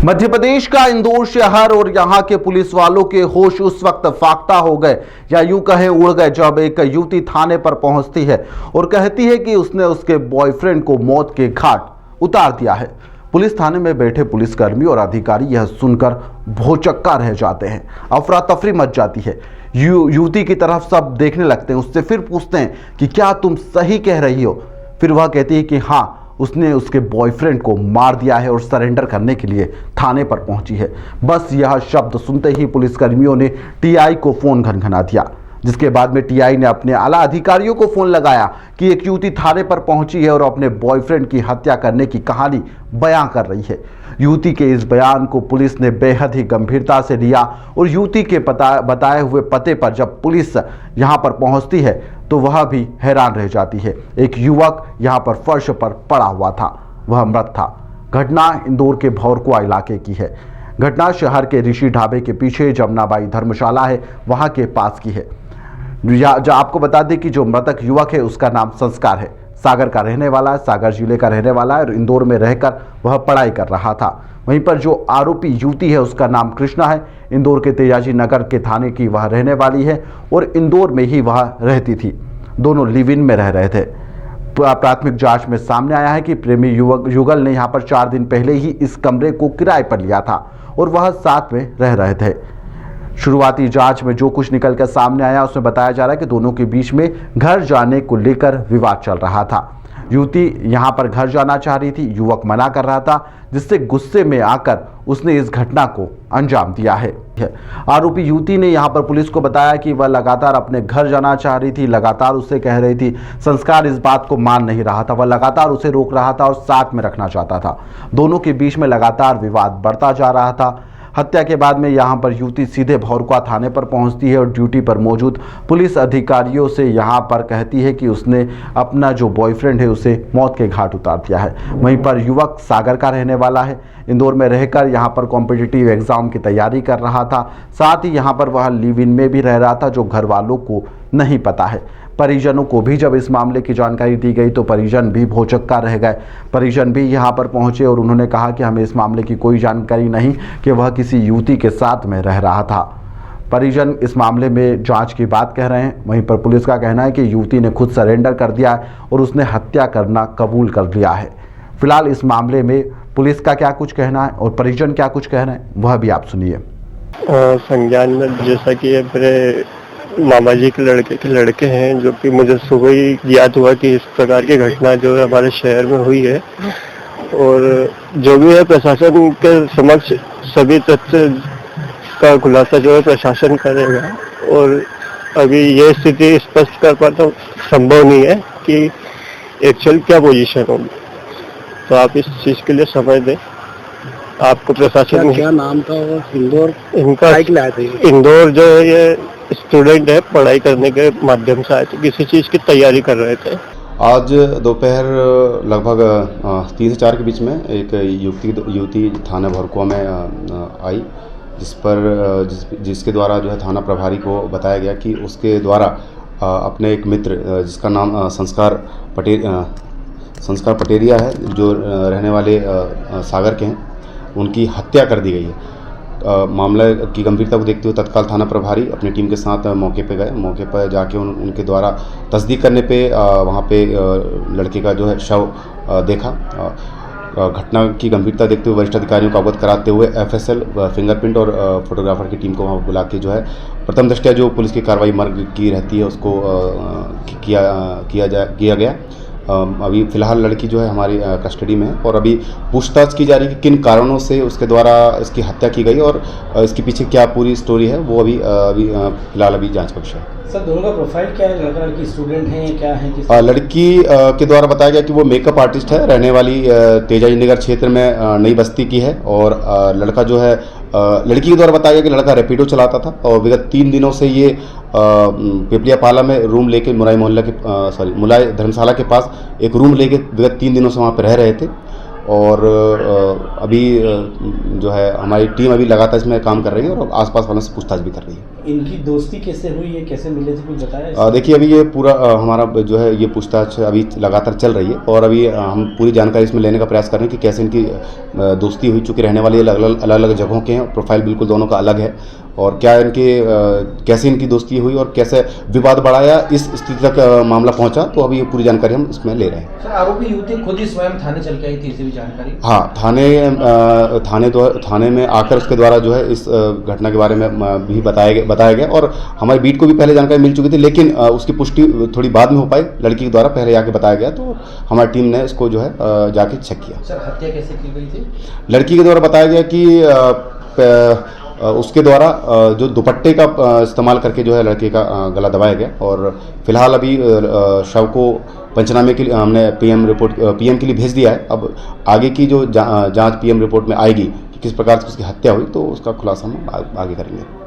मध्य प्रदेश का इंदौर शहर और यहां के पुलिस वालों के होश उस वक्त फाख्ता हो गए या यूं कहें उड़ गए जब एक युवती थाने पर पहुंचती है और कहती है कि उसने उसके बॉयफ्रेंड को मौत के घाट उतार दिया है। पुलिस थाने में बैठे पुलिसकर्मी और अधिकारी यह सुनकर भौचक्का रह जाते हैं। अफरा तफरी मच जाती है। युवती की तरफ सब देखने लगते हैं, उससे फिर पूछते हैं कि क्या तुम सही कह रही हो। फिर वह कहती है कि हाँ, उसने उसके बॉयफ्रेंड को मार दिया है और सरेंडर करने के लिए थाने पर पहुंची है। बस यह शब्द सुनते ही पुलिसकर्मियों ने टीआई को फोन घनघना दिया, जिसके बाद में टीआई ने अपने आला अधिकारियों को फोन लगाया कि एक युवती थाने पर पहुंची है और अपने बॉयफ्रेंड की हत्या करने की कहानी बयां कर रही है। युवती के इस बयान को पुलिस ने बेहद ही गंभीरता से लिया और युवती के बताए हुए पते पर जब पुलिस यहां पर पहुंचती है तो वह भी हैरान रह जाती है। एक युवक यहां पर फर्श पर पड़ा हुआ था, वह मृत था। घटना इंदौर के भौरकुआ इलाके की है। घटना शहर के ऋषि ढाबे के पीछे जमुनाबाई धर्मशाला है, वहां के पास की है। जो आपको बता दें कि जो मृतक युवक है उसका नाम संस्कार है, सागर का रहने वाला है, सागर जिले का रहने वाला है और इंदौर में रहकर वह पढ़ाई कर रहा था। वहीं पर जो आरोपी युवती है उसका नाम कृष्णा है, इंदौर के तेजाजी नगर के थाने की वह रहने वाली है और इंदौर में ही वह रहती थी। दोनों लिव इन में रह रहे थे। प्राथमिक जांच में सामने आया है कि प्रेमी युगल ने यहां पर 4 दिन पहले ही इस कमरे को किराए पर लिया था और वह साथ में रह रहे थे। शुरुआती जांच में जो कुछ निकल कर सामने आया उसमें बताया जा रहा है कि दोनों के बीच में घर जाने को लेकर विवाद चल रहा था। युवती यहां पर घर जाना चाह रही थी, युवक मना कर रहा था, जिससे गुस्से में आकर उसने इस घटना को अंजाम दिया है। आरोपी युवती ने यहां पर पुलिस को बताया कि वह लगातार अपने घर जाना चाह रही थी, लगातार उससे कह रही थी। संस्कार इस बात को मान नहीं रहा था, वह लगातार उसे रोक रहा था और साथ में रखना चाहता था। दोनों के बीच में लगातार विवाद बढ़ता जा रहा था। हत्या के बाद में यहां पर युवती सीधे भौरकुआ थाने पर पहुंचती है और ड्यूटी पर मौजूद पुलिस अधिकारियों से यहां पर कहती है कि उसने अपना जो बॉयफ्रेंड है उसे मौत के घाट उतार दिया है। वहीं पर युवक सागर का रहने वाला है, इंदौर में रहकर यहां पर कॉम्पिटिटिव एग्जाम की तैयारी कर रहा था। साथ ही यहां पर वह लिव इन में भी रह रहा था, जो घर वालों को नहीं पता है। परिजनों को भी जब इस मामले की जानकारी दी गई तो परिजन भी भौचक्का रह गए। परिजन भी यहां पर पहुंचे और उन्होंने कहा कि हमें इस मामले की कोई जानकारी नहीं कि वह किसी युवती के साथ में रह रहा था। परिजन इस मामले में जांच की बात कह रहे हैं। वहीं पर पुलिस का कहना है कि युवती ने खुद सरेंडर कर दिया है और उसने हत्या करना कबूल कर लिया है। फिलहाल इस मामले में पुलिस का क्या कुछ कहना है और परिजन क्या कुछ कह रहे हैं वह भी आप सुनिए। संज्ञान में जैसा कि मेरे मामा जी के लड़के हैं, जो कि मुझे सुबह ही याद हुआ कि इस प्रकार की घटना जो है हमारे शहर में हुई है और जो भी है प्रशासन के समक्ष सभी तथ्य का खुलासा जो है प्रशासन करेगा। और अभी ये स्थिति स्पष्ट कर पाना संभव नहीं है कि एक्चुअल क्या पोजीशन होगी, तो आप इस चीज के लिए समय दें। आपको प्रशासन क्या नाम था और इंदौर इनका इंदौर जो है ये स्टूडेंट है, पढ़ाई करने के माध्यम से आए थे, किसी चीज की तैयारी कर रहे थे। आज दोपहर लगभग 3 से 4 के बीच में एक युवती थाना भौरकुआ में आई, जिसके द्वारा जो है थाना प्रभारी को बताया गया कि उसके द्वारा अपने एक मित्र जिसका नाम संस्कार पटेरिया है, जो रहने वाले सागर के हैं, उनकी हत्या कर दी गई है। मामले की गंभीरता को देखते हुए तत्काल थाना प्रभारी अपनी टीम के साथ मौके पे गए। मौके पर जाके उनके द्वारा तस्दीक करने पे वहाँ पे लड़के का जो है शव देखा। घटना की गंभीरता देखते हुए वरिष्ठ अधिकारियों को अवगत कराते हुए एफएसएल, फिंगरप्रिंट और फोटोग्राफर की टीम को वहाँ बुला के जो है प्रथम दृष्टया जो पुलिस की कार्रवाई मर्ग की रहती है उसको किया गया। अभी फ़िलहाल लड़की जो है हमारी कस्टडी में है और अभी पूछताछ की जा रही है कि किन कारणों से उसके द्वारा इसकी हत्या की गई और इसके पीछे क्या पूरी स्टोरी है, वो अभी फ़िलहाल अभी जांच का विषय है। सर, दोनों का प्रोफाइल क्या है? लड़का लड़की स्टूडेंट हैं या क्या है? लड़की के द्वारा बताया गया कि वो मेकअप आर्टिस्ट है, रहने वाली तेजाजी नगर क्षेत्र में नई बस्ती की है। और लड़का जो है लड़की के द्वारा बताया गया कि लड़का रैपिडो चलाता था और विगत 3 दिनों से ये पिपलियापाला में रूम लेके मुलाई धर्मशाला के पास एक रूम लेके विगत 3 दिनों से वहाँ पर रह रहे थे। और अभी जो है हमारी टीम अभी लगातार इसमें काम कर रही है और आसपास वालों से पूछताछ भी कर रही है। इनकी दोस्ती कैसे हुई है, कैसे मिले थे, कुछ बताया इसमें? देखिए अभी ये पूरा हमारा जो है ये पूछताछ अभी लगातार चल रही है और अभी हम पूरी जानकारी इसमें लेने का प्रयास कर रहे हैं कि कैसे इनकी दोस्ती हुई। चूँकि रहने वाले अलग अलग जगहों के हैं, प्रोफाइल बिल्कुल दोनों का अलग है और क्या इनके कैसे इनकी दोस्ती हुई और कैसे विवाद बढ़ा या इस स्थिति तक मामला पहुंचा, तो अभी ये पूरी जानकारी हम इसमें ले रहे हैं। सर, आरोपी युवती खुद ही स्वयं थाने चल के आई थी, इसे भी जानकारी? हाँ, थाने में आकर उसके द्वारा जो है इस घटना के बारे में भी बताया गया और हमारी बीट को भी पहले जानकारी मिल चुकी थी, लेकिन उसकी पुष्टि थोड़ी बाद में हो पाई। लड़की के द्वारा पहले जाके बताया गया तो हमारी टीम ने इसको जो है जाके चेक किया। सर, हत्या कैसे की गई थी? लड़की के द्वारा बताया गया कि उसके द्वारा जो दुपट्टे का इस्तेमाल करके जो है लड़के का गला दबाया गया और फिलहाल अभी शव को पंचनामे के लिए हमने पीएम के लिए भेज दिया है। अब आगे की जो जांच पीएम रिपोर्ट में आएगी कि किस प्रकार से उसकी हत्या हुई, तो उसका खुलासा हम आगे करेंगे।